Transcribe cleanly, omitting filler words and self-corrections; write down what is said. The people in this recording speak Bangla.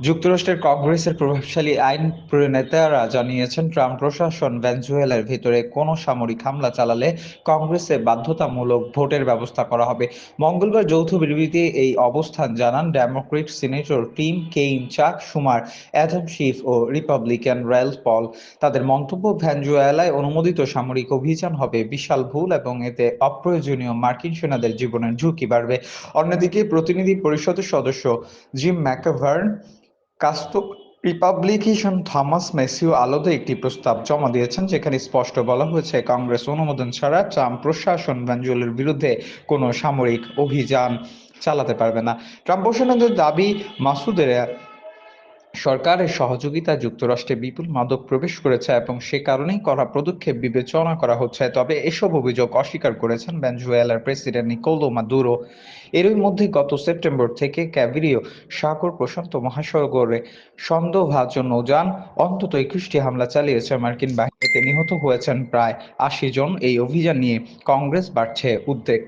যুক্তরাষ্ট্রের কংগ্রেসের প্রভাবশালী আইন প্রণেতারা জানিয়েছেন, ট্রাম্প প্রশাসন ভেনেজুয়েলার ভেতরে কোনো সামরিক হামলা চালালে কংগ্রেসে বাধ্যতামূলক ভোটের ব্যবস্থা করা হবে। মঙ্গলবার যৌথ বিবৃতিতে এই অবস্থান জানান ডেমোক্র্যাট সিনেটর টিম কেইন, চাক শুমার, অ্যাডাম শিফ ও রিপাবলিকান রেলফ পল। তাদের মন্তব্য, ভেনেজুয়েলায় অনুমোদিত সামরিক অভিযান হবে বিশাল ভুল এবং এতে অপ্রয়োজনীয় মার্কিন সেনাদের জীবনের ঝুঁকি বাড়বে। অন্যদিকে প্রতিনিধি পরিষদের সদস্য জিম ম্যাকভার্ন কাস্তো রিপাবলিকান থমাস ম্যাসিউ আলাদা একটি প্রস্তাব জমা দিয়েছেন, যেখানে স্পষ্ট বলা হয়েছে কংগ্রেস অনুমোদন ছাড়া ট্রাম্প প্রশাসন ভেনেজুয়েলার বিরুদ্ধে কোনো সামরিক অভিযান চালাতে পারবে না। ট্রাম্প প্রশাসনের দাবি, মাসুদের সরকারের সহযোগিতায় যুক্তরাষ্ট্রে বিপুল মাদক প্রবেশ করেছে এবং সে কারণেই কড়া পদক্ষেপ বিবেচনা করা হচ্ছে। তবে এসব অভিযোগ অস্বীকার করেছেন ভেনেজুয়েলার প্রেসিডেন্ট নিকোলো মাদুরো। এরই মধ্যে গত সেপ্টেম্বর থেকে ক্যারিবীয় সাগর প্রশান্ত মহাসাগরে সন্দেহভাজন নৌযান অন্তত ২১টি হামলা চালিয়েছে মার্কিন বাহিনীতে নিহত হয়েছেন প্রায় ৮০ জন। এই অভিযান নিয়ে কংগ্রেস বাড়ছে উদ্বেগ।